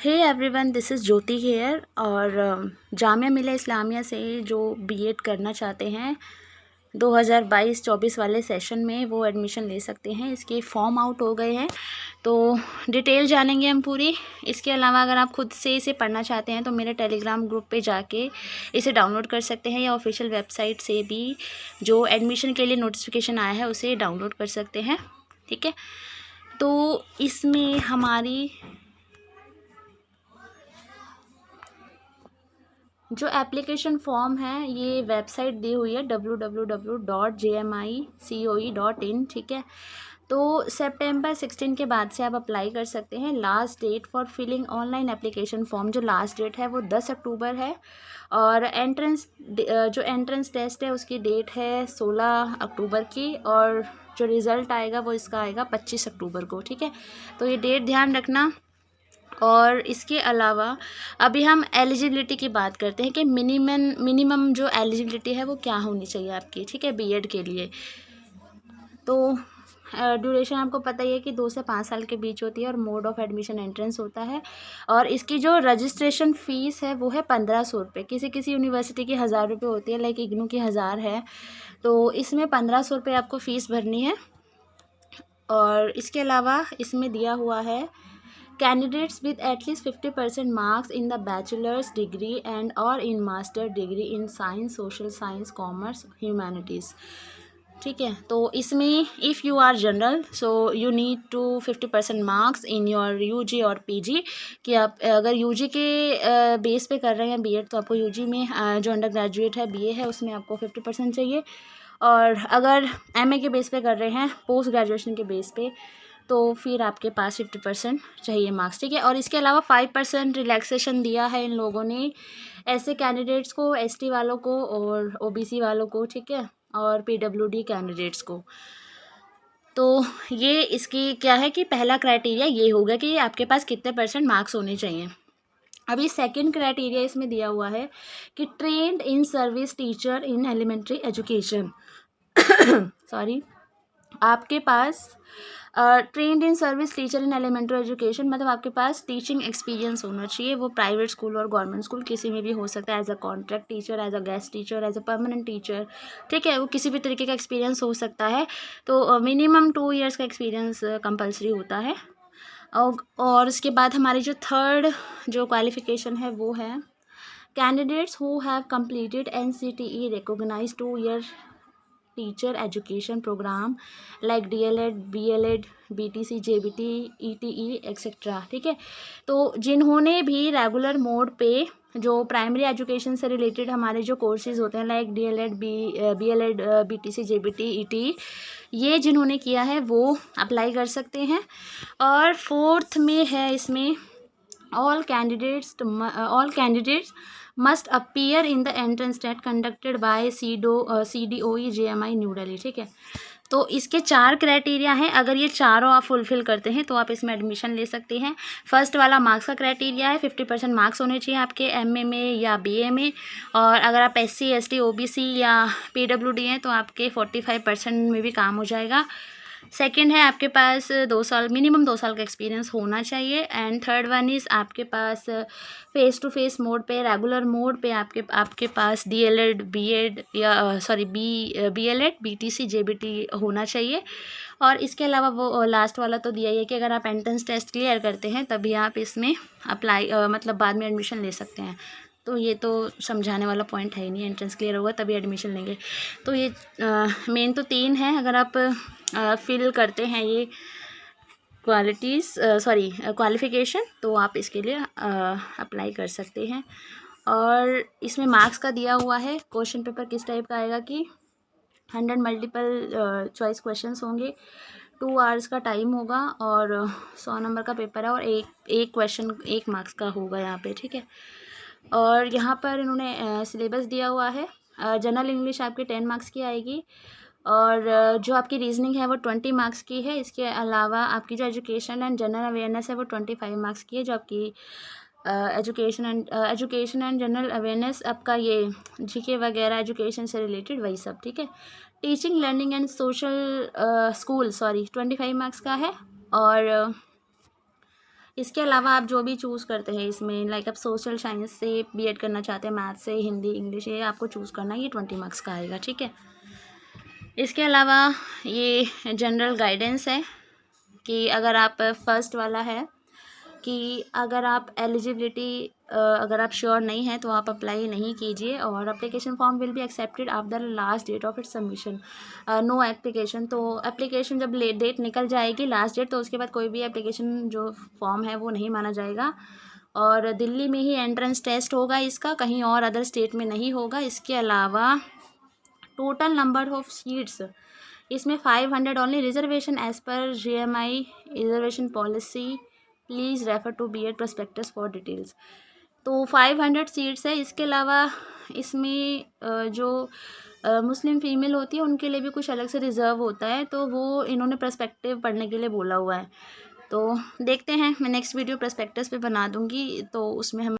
Hey everyone, this is Jyoti here. और जामिया मिलिया इस्लामिया से जो बीएड करना चाहते हैं 2022-24 वाले सेशन में, वो एडमिशन ले सकते हैं। इसके फॉर्म आउट हो गए हैं, तो डिटेल जानेंगे हम पूरी। इसके अलावा अगर आप खुद से इसे पढ़ना चाहते हैं तो मेरे टेलीग्राम ग्रुप पे जाके इसे डाउनलोड कर सकते हैं, या ऑफिशियल वेबसाइट से भी जो एडमिशन के लिए नोटिफिकेशन आया है उसे डाउनलोड कर सकते हैं। ठीक है, तो इसमें हमारी जो एप्लीकेशन फॉर्म है, ये वेबसाइट दी हुई है www.jmicoe.in। ठीक है, तो सितंबर 16 के बाद से आप अप्लाई कर सकते हैं। Last date for filling online application form, जो लास्ट डेट है वो 10 अक्टूबर है। और जो एंट्रेंस टेस्ट है उसकी डेट है 16 अक्टूबर की, और जो रिज़ल्ट आएगा वो इसका आएगा 25 अक्टूबर को। ठीक है, तो ये डेट ध्यान रखना। और इसके अलावा अभी हम एलिजिबिलिटी की बात करते हैं कि मिनिमम जो एलिजिबिलिटी है वो क्या होनी चाहिए आपकी। ठीक है, बीएड के लिए तो ड्यूरेशन आपको पता ही है कि 2 से 5 साल के बीच होती है, और मोड ऑफ एडमिशन एंट्रेंस होता है। और इसकी जो रजिस्ट्रेशन फ़ीस है वो है 1500 रुपये। किसी किसी यूनिवर्सिटी की 1000 रुपये होती है, लाइक इग्नू की 1000 है, तो इसमें 1500 रुपये आपको फ़ीस भरनी है। और इसके अलावा इसमें दिया हुआ है candidates with at least 50% marks in the bachelor's degree and or in master degree in science, social science, commerce, humanities। ठीक है, तो इसमें if you are general so you need to 50% marks in your UG और PG. कि आप अगर UG के base पे कर रहे हैं बीएड, तो आपको यूजी में जो अंडर ग्रेजुएट है बीए है उसमें आपको 50% चाहिए। और अगर एमए के बेस पे कर रहे हैं, पोस्ट ग्रेजुएशन के बेस पे, तो फिर आपके पास 50% चाहिए मार्क्स। ठीक है, और इसके अलावा 5% रिलैक्सेशन दिया है इन लोगों ने ऐसे कैंडिडेट्स को, एसटी वालों को और ओबीसी वालों को। ठीक है, और पीडब्ल्यूडी कैंडिडेट्स को। तो ये इसकी क्या है कि पहला क्राइटेरिया ये होगा कि आपके पास कितने % मार्क्स होने चाहिए। अभी सेकंड क्राइटेरिया इसमें दिया हुआ है कि trained in service teacher in elementary education. Sorry, आपके पास trained in service teacher in elementary education मतलब आपके पास टीचिंग एक्सपीरियंस होना चाहिए। वो प्राइवेट स्कूल और गवर्नमेंट स्कूल किसी में भी हो सकता है, as a contract teacher, as a guest teacher, as a permanent teacher. ठीक है, वो किसी भी तरीके का एक्सपीरियंस हो सकता है। तो मिनिमम 2 ईयर्स का एक्सपीरियंस कंपलसरी होता है। और इसके बाद हमारी जो थर्ड जो क्वालिफिकेशन है वो है candidates who have completed NCTE recognised 2 year teacher education programme like DLED, BLED, BTC, JBT, ETE etcetera. ठीक है, तो जिन्होंने भी रेगुलर मोड पे जो प्राइमरी एजुकेशन से रिलेटेड हमारे जो कोर्सेज होते हैं like DLED, BLED, BTC, JBT, ETE, ये जिन्होंने किया है वो अप्लाई कर सकते हैं। और फोर्थ में है इसमें all candidates must appear in the entrance test conducted by CDOE JMI new Delhi. ठीक है, तो इसके 4 क्राइटेरिया हैं। अगर ये चारों आप फुलफ़िल करते हैं तो आप इसमें एडमिशन ले सकते हैं। फर्स्ट वाला मार्क्स का क्राइटेरिया है, 50% मार्क्स होने चाहिए आपके एमए में या बीए में। और अगर आप SC ST OBC या PWD हैं तो आपके 45% में भी काम हो जाएगा। सेकंड है आपके पास 2 साल, मिनिमम 2 साल का एक्सपीरियंस होना चाहिए। एंड थर्ड वन इज़ आपके पास फेस टू फेस मोड पे, रेगुलर मोड पे आपके पास DLED, BEd या BLED, BTC, JBT होना चाहिए। और इसके अलावा वो लास्ट वाला तो दिया ही है कि अगर आप एंट्रेंस टेस्ट क्लियर करते हैं तभी आप इसमें अप्लाई मतलब बाद में एडमिशन ले सकते हैं। तो ये तो समझाने वाला पॉइंट है ही नहीं, एंट्रेंस क्लियर होगा तभी एडमिशन लेंगे। तो ये मेन तो 3 हैं। अगर आप फिल करते हैं ये क्वालिफ़िकेशन तो आप इसके लिए अप्लाई कर सकते हैं। और इसमें मार्क्स का दिया हुआ है। क्वेश्चन पेपर किस टाइप का आएगा कि 100 मल्टीपल चॉइस क्वेश्चंस होंगे, 2 आवर्स का टाइम होगा, और 100 नंबर का पेपर है, और एक क्वेश्चन 1 मार्क्स का होगा यहाँ पे। ठीक है, और यहाँ पर इन्होंने सिलेबस दिया हुआ है। जनरल इंग्लिश आपकी 10 मार्क्स की आएगी, और जो आपकी रीजनिंग है वो 20 मार्क्स की है। इसके अलावा आपकी जो एजुकेशन एंड जनरल अवेयरनेस है वो 25 मार्क्स की है। जो आपकी एजुकेशन एंड जनरल अवेयरनेस आपका ये जीके वगैरह एजुकेशन से रिलेटेड वही सब। ठीक है, teaching learning and social school 25 marks का है। और इसके अलावा आप जो भी चूज़ करते हैं इसमें, लाइक आप सोशल साइंस से बीएड करना चाहते हैं, मैथ से, हिंदी, इंग्लिश, ये आपको चूज़ करना है, ये 20 मार्क्स का आएगा, ठीक है। इसके अलावा ये जनरल गाइडेंस है कि अगर आप फर्स्ट वाला है कि अगर आप एलिजिबिलिटी अगर आप श्योर नहीं हैं तो आप अप्लाई नहीं कीजिए, और application form will be accepted after last date of its submission. No application, तो एप्लीकेशन जब डेट निकल जाएगी लास्ट डेट, तो उसके बाद कोई भी एप्लीकेशन जो फॉर्म है वो नहीं माना जाएगा। और दिल्ली में ही एंट्रेंस टेस्ट होगा इसका, कहीं और अदर स्टेट में नहीं होगा। इसके अलावा टोटल नंबर ऑफ सीट्स इसमें 500 only. Reservation as per GMI reservation policy, please refer to BEd prospectus for details. तो 500 सीट्स है। इसके अलावा इसमें जो मुस्लिम फीमेल होती है उनके लिए भी कुछ अलग से रिज़र्व होता है, तो वो इन्होंने पर्सपेक्टिव पढ़ने के लिए बोला हुआ है। तो देखते हैं, मैं नेक्स्ट वीडियो प्रोस्पेक्टस पे बना दूँगी, तो उसमें हम